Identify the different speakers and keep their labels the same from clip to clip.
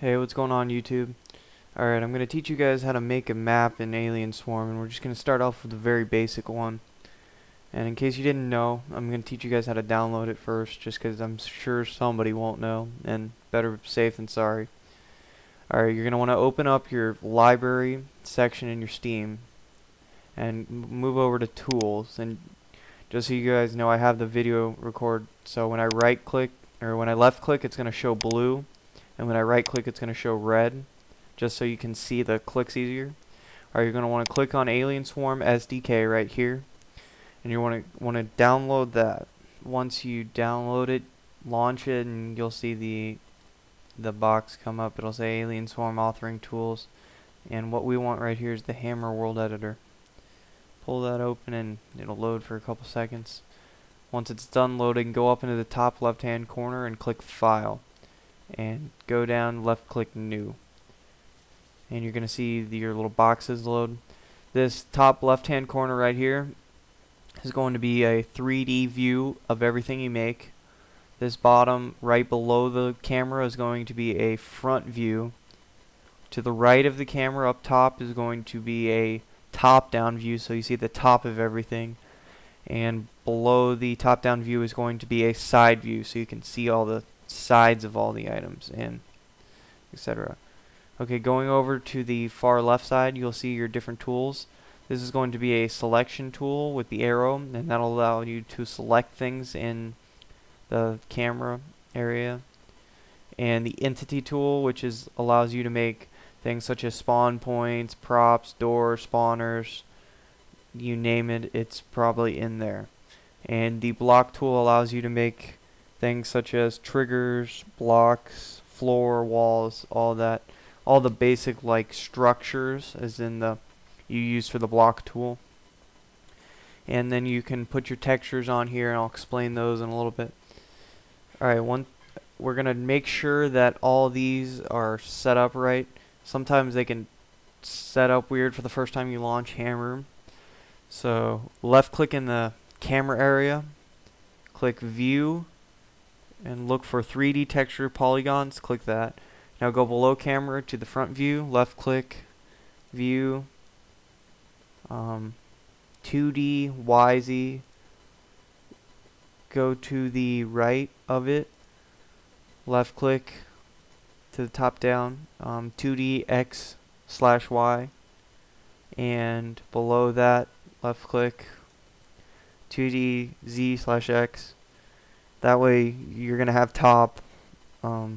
Speaker 1: Hey, what's going on YouTube? Alright, I'm going to teach you guys how to make a map in Alien Swarm, and we're just going to start off with a very basic one. And in case you didn't know, I'm going to teach you guys how to download it first, just because I'm sure somebody won't know, and better safe than sorry. Alright, you're going to want to open up your library section in your Steam, and move over to Tools, and just so you guys know, I have the video record, so when I right click, or when I left click, it's going to show blue, and when I right click it's going to show red, just so you can see the clicks easier. Alright, you're going to want to click on Alien Swarm SDK right here, and you want to download that. Once you download it, launch it, and you'll see the box come up. It'll say Alien Swarm Authoring Tools, and what we want right here is the Hammer World Editor. Pull that open and it'll load for a couple seconds. Once it's done loading, go up into the top left hand corner and click File, and go down, left click New, and you're going to see your little boxes load. This top left hand corner right here is going to be a 3D view of everything you make. This bottom right below the camera is going to be a front view. To the right of the camera up top is going to be a top down view, so you see the top of everything, and below the top down view is going to be a side view, so you can see all the sides of all the items, and etc. Okay, going over to the far left side, you'll see your different tools. This is going to be a selection tool with the arrow, and that'll allow you to select things in the camera area. And the entity tool, which allows you to make things such as spawn points, props, doors, spawners, you name it, it's probably in there. And the block tool allows you to make things such as triggers, blocks, floor, walls, all that, all the basic like structures as in the you use for the block tool. And then you can put your textures on here, and I'll explain those in a little bit. Alright, we're gonna make sure that all these are set up right. Sometimes they can set up weird for the first time you launch Hammer. So left click in the camera area, click View, and look for 3D texture polygons. Click that. Now go below camera to the front view, left click, View, 2D, YZ, go to the right of it, left click to the top down, 2D X/Y, and below that, left click, 2D Z/X. That way you're going to have top,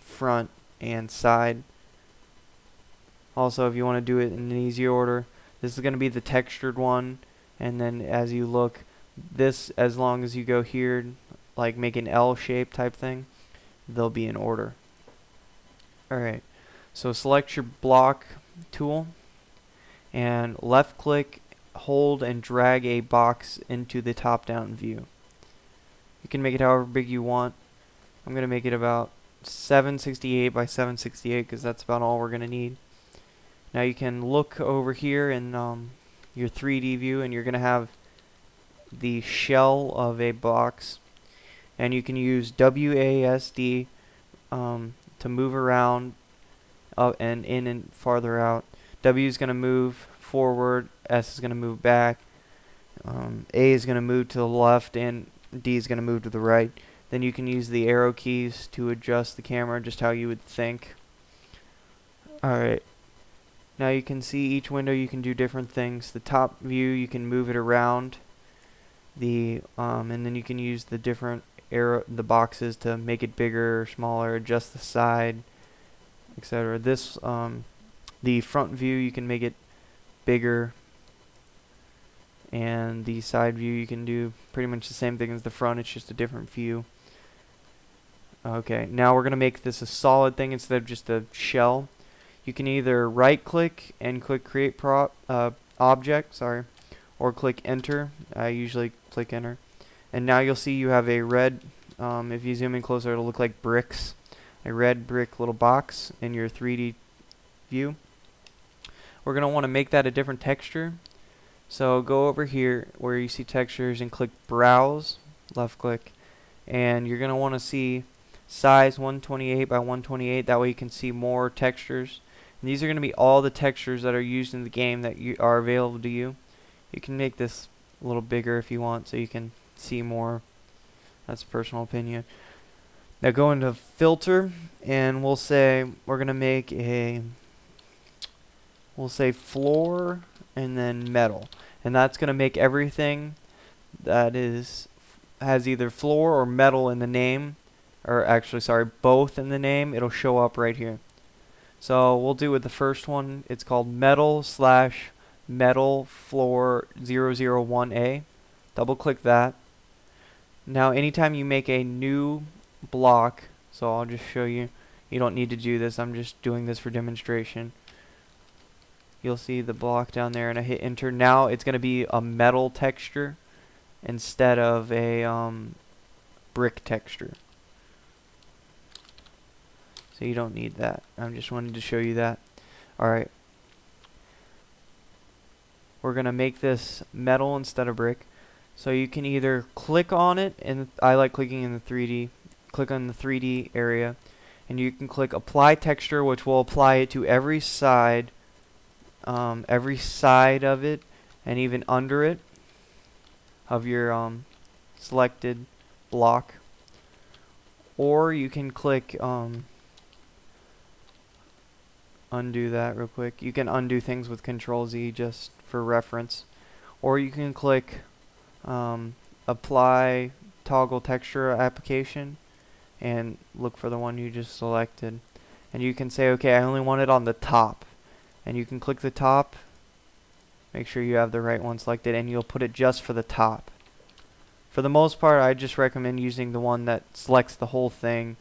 Speaker 1: front, and side. Also, if you want to do it in an easy order, this is going to be the textured one, and then as you look, this, as long as you go here, like make an L shape type thing, they'll be in order. Alright, so select your block tool, and left click, hold, and drag a box into the top down view. You can make it however big you want. I'm going to make it about 768 by 768 because that's about all we're going to need. Now you can look over here in your 3D view, and you're going to have the shell of a box, and you can use WASD to move around up and in and farther out. W is going to move forward, S is going to move back, A is going to move to the left, and D is going to move to the right. Then you can use the arrow keys to adjust the camera just how you would think. Alright, now you can see each window you can do different things. The top view, you can move it around, and then you can use the different the boxes to make it bigger or smaller, adjust the side, etc. This the front view, you can make it bigger, and the side view you can do pretty much the same thing as the front, it's just a different view. Okay, now we're gonna make this a solid thing instead of just a shell. You can either right click and click create object, or click enter. I usually click enter. And now you'll see you have a red, if you zoom in closer, it'll look like bricks. A red brick little box in your 3D view. We're going to want to make that a different texture. So go over here where you see textures and click browse, left click. And you're going to want to see size 128 by 128. That way you can see more textures. And these are going to be all the textures that are used in the game that are available to you. You can make this a little bigger if you want so you can see more. That's personal opinion. Now go into filter, and we'll say we're going to make we'll say floor and then metal. And that's going to make everything that has either floor or metal in the name, or actually sorry, both in the name. It'll show up right here. So we'll do with the first one. It's called metal/metal floor 001A. Double click that. Now anytime you make a new block, so I'll just show you, you don't need to do this, I'm just doing this for demonstration. You'll see the block down there, and I hit enter. Now it's going to be a metal texture instead of a brick texture. So you don't need that. I'm just wanted to show you that. Alright. We're going to make this metal instead of brick. So you can either click on it, and I like clicking in the 3D. Click on the 3D area, and you can click apply texture, which will apply it to every side of it, and even under it of your selected block. Or you can click undo that real quick. You can undo things with Control Z just for reference. Or you can click apply toggle texture application and look for the one you just selected. And you can say, okay, I only want it on the top. And you can click the top, make sure you have the right one selected, and you'll put it just for the top. For the most part, I just recommend using the one that selects the whole thing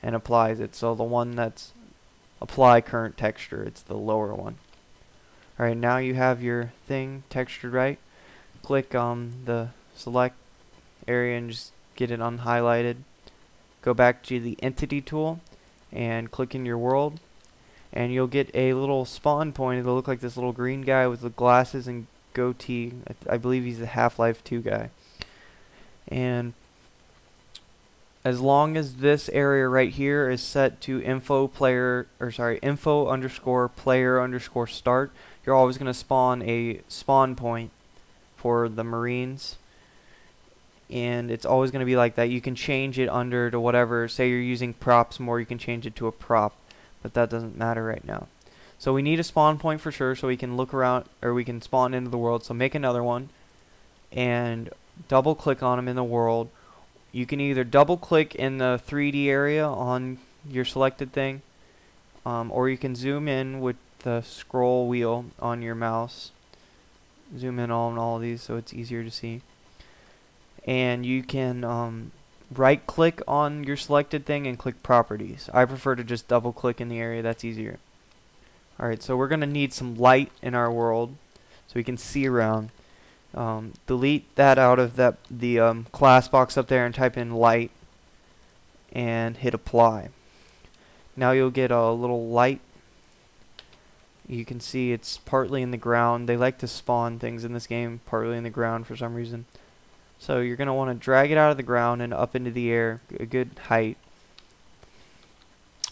Speaker 1: and applies it. So the one that's apply current texture, it's the lower one. Alright, now you have your thing textured right. Click the select area and just get it unhighlighted. Go back to the entity tool and click in your world, and you'll get a little spawn point. It'll look like this little green guy with the glasses and goatee. I believe he's the Half-Life 2 guy. And as long as this area right here is set to info underscore player underscore start, you're always going to spawn a spawn point for the Marines. And it's always going to be like that. You can change it under to whatever. Say you're using props more, you can change it to a prop. But that doesn't matter right now. So we need a spawn point for sure, so we can look around, or we can spawn into the world. So make another one and double click on them in the world. You can either double click in the 3D area on your selected thing, or you can zoom in with the scroll wheel on your mouse. Zoom in on all of these so it's easier to see. And you can right click on your selected thing and click properties. I prefer to just double click in the area, that's easier. Alright, so we're going to need some light in our world so we can see around. Delete that out of the class box up there and type in light and hit apply. Now you'll get a little light. You can see it's partly in the ground. They like to spawn things in this game partly in the ground for some reason. So you're going to want to drag it out of the ground and up into the air, a good height.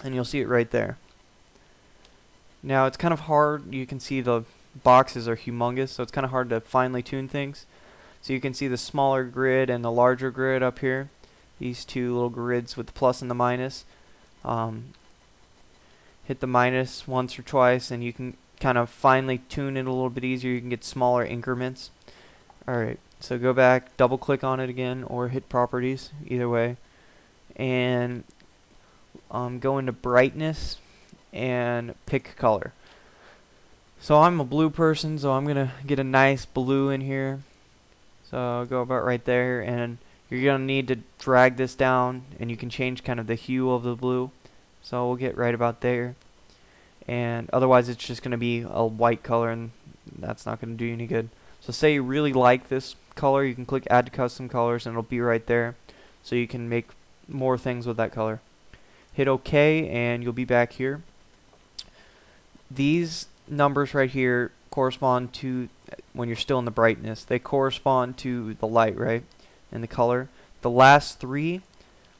Speaker 1: And you'll see it right there. Now it's kind of hard. You can see the boxes are humongous, so it's kind of hard to finely tune things. So you can see the smaller grid and the larger grid up here. These two little grids with the plus and the minus. Hit the minus once or twice and you can kind of finely tune it a little bit easier. You can get smaller increments. Alright. So go back, double click on it again, or hit properties, either way. And go into brightness and pick color. So I'm a blue person, so I'm going to get a nice blue in here. So I'll go about right there, and you're going to need to drag this down, and you can change kind of the hue of the blue. So we'll get right about there. And otherwise it's just going to be a white color, and that's not going to do you any good. So say you really like this color, you can click add to custom colors and it'll be right there. So you can make more things with that color. Hit OK and you'll be back here. These numbers right here correspond to, when you're still in the brightness, they correspond to the light, right? And the color. The last three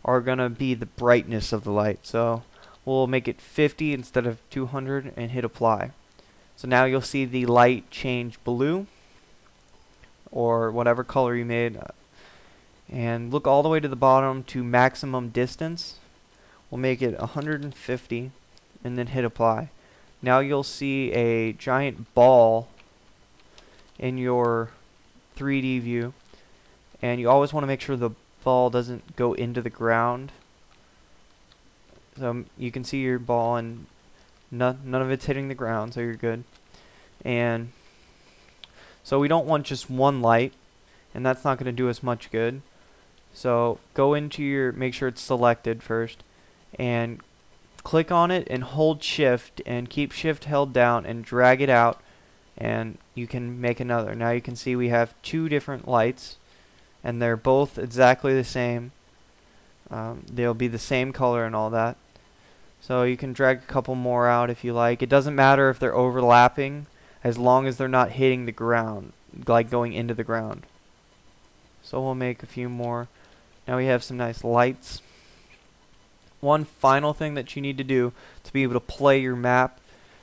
Speaker 1: are gonna be the brightness of the light. So we'll make it 50 instead of 200 and hit apply. So now you'll see the light change blue or whatever color you made, and look all the way to the bottom to maximum distance. We'll make it 150 and then hit apply. Now you'll see a giant ball in your 3D view, and you always want to make sure the ball doesn't go into the ground. So you can see your ball and none of it's hitting the ground, so you're good. And so we don't want just one light, and that's not going to do us much good. So go into your, make sure it's selected first, and click on it and hold shift and keep shift held down and drag it out, and you can make another. Now you can see we have two different lights, and they're both exactly the same. They'll be the same color and all that. So you can drag a couple more out if you like. It doesn't matter if they're overlapping as long as they're not hitting the ground, like going into the ground. So we'll make a few more. Now we have some nice lights. One final thing that you need to do to be able to play your map,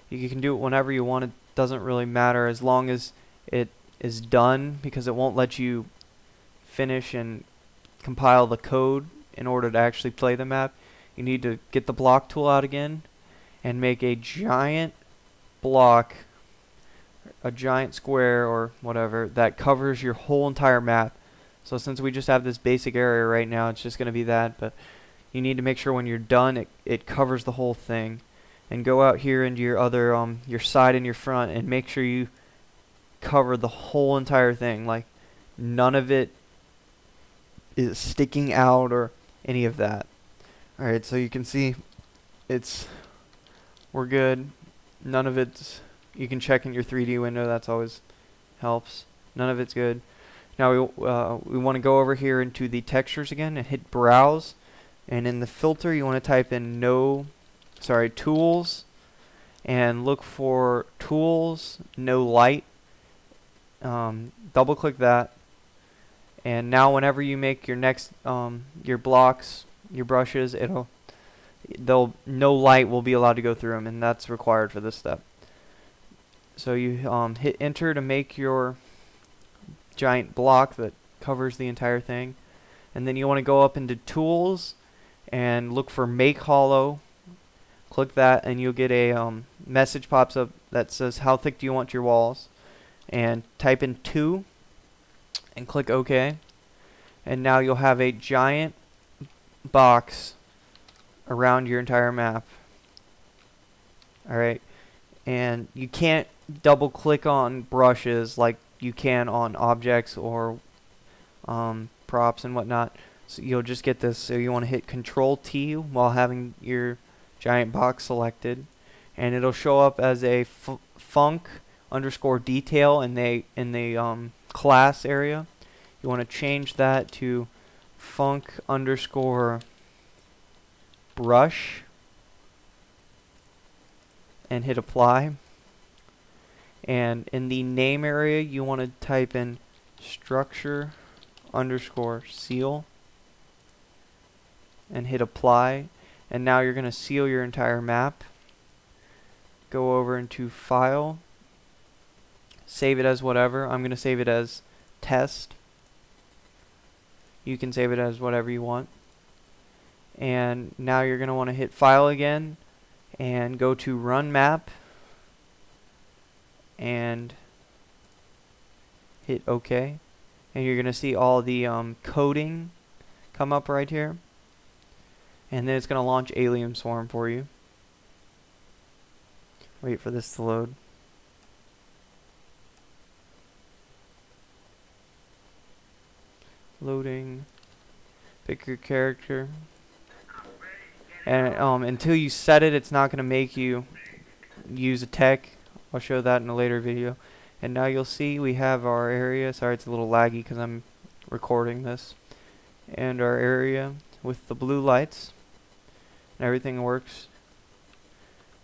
Speaker 1: you can do it whenever you want. It doesn't really matter as long as it is done, because it won't let you finish and compile the code in order to actually play the map. You need to get the block tool out again and make a giant block, a giant square or whatever, that covers your whole entire map. So since we just have this basic area right now, it's just going to be that, but you need to make sure when you're done it covers the whole thing. And go out here into your other your side and your front and make sure you cover the whole entire thing, like none of it is sticking out or any of that. Alright, so you can see we're good. None of it's, you can check in your 3D window, that's always helps. None of it's good. Now we want to go over here into the textures again and hit browse, and in the filter you want to type in tools, and look for tools, no light. Double click that, and now whenever you make your next your blocks, your brushes, no light will be allowed to go through them, and that's required for this step. So you hit enter to make your giant block that covers the entire thing, and then you want to go up into tools and look for make hollow. Click that and you'll get a message pops up that says how thick do you want your walls, and type in 2 and click OK, and now you'll have a giant box around your entire map. Alright, and you can't double click on brushes like you can on objects or props and whatnot, so you'll just get this. So you want to hit Control T while having your giant box selected, and it'll show up as a func underscore detail in the class area. You want to change that to func underscore brush and hit apply. And in the name area you want to type in structure underscore seal and hit apply. And now you're going to seal your entire map. Go over into file, save it as whatever. I'm going to save it as test. You can save it as whatever you want. And now you're going to want to hit file again and go to run map and hit OK, and you're going to see all the coding come up right here, and then it's going to launch Alien Swarm for you. Wait for this to load. Loading. Pick your character, and until you set it, it's not going to make you use a tech. I'll show that in a later video. And now you'll see we have our area. Sorry, it's a little laggy because I'm recording this. And our area with the blue lights, and everything works.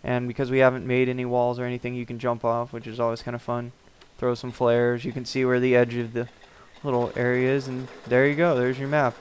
Speaker 1: And because we haven't made any walls or anything, you can jump off, which is always kind of fun. Throw some flares. You can see where the edge of the little area is, and there you go. There's your map.